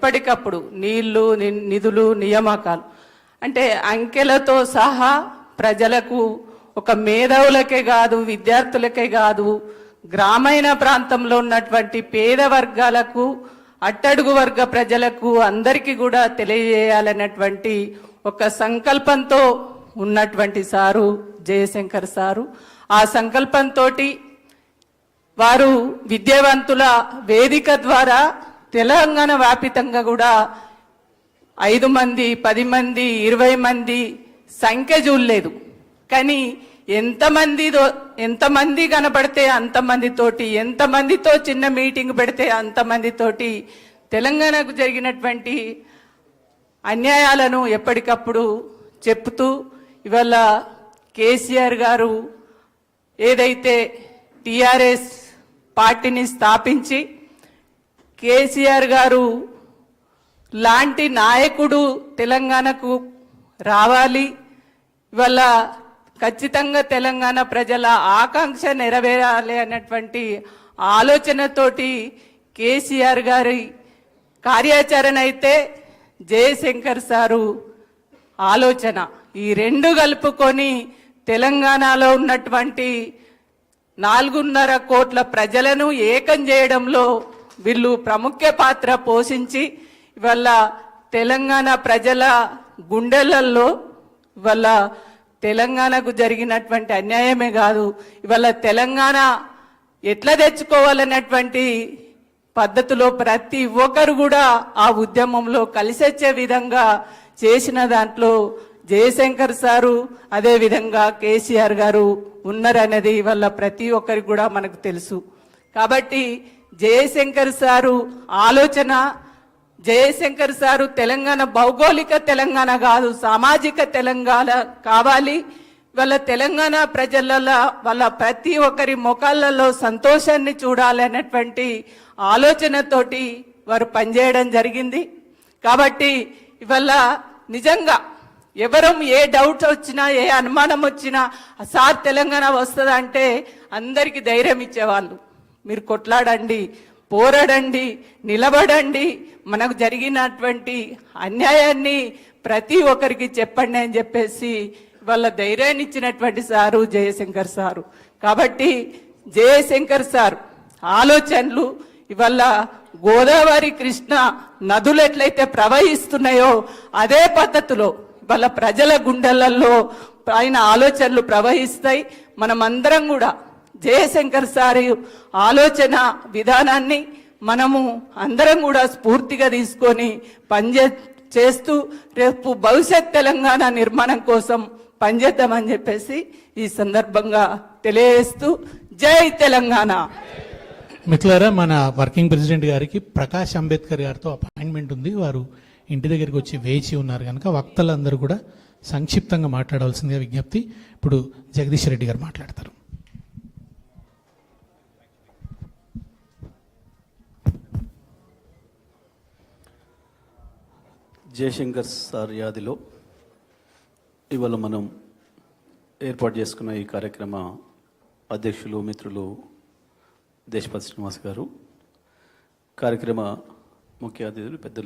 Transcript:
ఎప్పటికప్పుడు నీళ్లు, నిధులు, నియామకాలు అంటే అంకెలతో సహా ప్రజలకు, ఒక మేధావులకే కాదు, విద్యార్థులకే కాదు, గ్రామీణ ప్రాంతంలో ఉన్నటువంటి పేద వర్గాలకు, అట్టడుగు వర్గ ప్రజలకు అందరికీ కూడా తెలియజేయాలన్నటువంటి ఒక సంకల్పంతో ఉన్నటువంటి సారు జయశంకర్ సారు. ఆ సంకల్పంతో వారు విద్యావంతుల వేదిక ద్వారా తెలంగాణ వ్యాపితంగా కూడా 5 మంది, 10 మంది, 20 మంది సంఖ్య చూడలేదు. కానీ ఎంతమంది కనబడితే అంతమందితోటి, ఎంతమందితో చిన్న మీటింగ్ పెడితే అంతమందితోటి తెలంగాణకు జరిగినటువంటి అన్యాయాలను ఎప్పటికప్పుడు చెప్తూ, ఇవాళ కేసీఆర్ గారు ఏదైతే టిఆర్ఎస్ పార్టీని స్థాపించి, కేసీఆర్ గారు లాంటి నాయకుడు తెలంగాణకు రావాలి, ఇవాళ ఖచ్చితంగా తెలంగాణ ప్రజల ఆకాంక్ష నెరవేరాలి అన్నటువంటి ఆలోచనతోటి కేసీఆర్ గారి కార్యాచరణ అయితే జయశంకర్ సారు ఆలోచన, ఈ రెండు కలుపుకొని తెలంగాణలో ఉన్నటువంటి 4.5 కోట్ల ప్రజలను ఏకం చేయడంలో వీళ్ళు ప్రముఖ పాత్ర పోషించి ఇవాళ తెలంగాణ ప్రజల గుండెలలో ఇవాళ తెలంగాణకు జరిగినటువంటి అన్యాయమే కాదు, ఇవాళ తెలంగాణ ఎట్లా తెచ్చుకోవాలన్నటువంటి పద్ధతిలో ప్రతి ఒక్కరు కూడా ఆ ఉద్యమంలో కలిసొచ్చే విధంగా చేసిన దాంట్లో జయశంకర్ సారు, అదేవిధంగా కేసీఆర్ గారు ఉన్నారనేది ఇవాళ ప్రతి ఒక్కరికి కూడా మనకు తెలుసు. కాబట్టి జయశంకర్ సారు ఆలోచన, జయశంకర్ సారు తెలంగాణ భౌగోళిక తెలంగాణ కాదు, సామాజిక తెలంగాణ కావాలి. వాళ్ళ తెలంగాణ ప్రజలలో వాళ్ళ ప్రతి ఒక్కరి ముఖాలలో సంతోషాన్ని చూడాలనేటువంటి ఆలోచనతోటి వారు పనిచేయడం జరిగింది. కాబట్టి ఇవాళ నిజంగా ఎవరం ఏ డౌట్ వచ్చినా, ఏ అనుమానం వచ్చినా సార్ తెలంగాణ వస్తుందంటే అందరికీ ధైర్యం ఇచ్చేవాళ్ళు. మీరు కొట్లాడండి, పోరాడండి, నిలబడండి, మనకు జరిగినటువంటి అన్యాయాన్ని ప్రతి ఒక్కరికి చెప్పండి అని చెప్పేసి వాళ్ళ ధైర్యాన్ని ఇచ్చినటువంటి సారు జయశంకర్ సారు. కాబట్టి జయశంకర్ సార్ ఆలోచనలు ఇవాళ గోదావరి, కృష్ణ నదులు ఎట్లయితే ప్రవహిస్తున్నాయో అదే పద్ధతిలో వాళ్ళ ప్రజల గుండెలలో ఆయన ఆలోచనలు ప్రవహిస్తాయి. మనమందరం కూడా జయశంకర్ సారి ఆలోచన విధానాన్ని మనము అందరం కూడా స్ఫూర్తిగా తీసుకొని చేస్తూ రేపు భవిష్యత్ తెలంగాణ నిర్మాణం కోసం పనిచేద్దామని చెప్పేసి ఈ సందర్భంగా తెలియజేస్తూ జై తెలంగాణ. మిత్రులారా, మన వర్కింగ్ ప్రెసిడెంట్ గారికి ప్రకాష్ అంబేద్కర్ గారితో అపాయింట్మెంట్ ఉంది. వారు ఇంటి దగ్గరికి వచ్చి వేచి ఉన్నారు కనుక వక్తలందరూ కూడా సంక్షిప్తంగా మాట్లాడవలసిందిగా విజ్ఞప్తి. ఇప్పుడు జగదీష్ రెడ్డి గారు మాట్లాడతారు. జయశంకర్ సార్ యాదిలో ఇవాళ మనం ఏర్పాటు చేసుకున్న ఈ కార్యక్రమ అధ్యక్షులు, మిత్రులు దేశపతి శ్రీనివాస్ గారు, కార్యక్రమ ముఖ్య అతిథులు పెద్దలు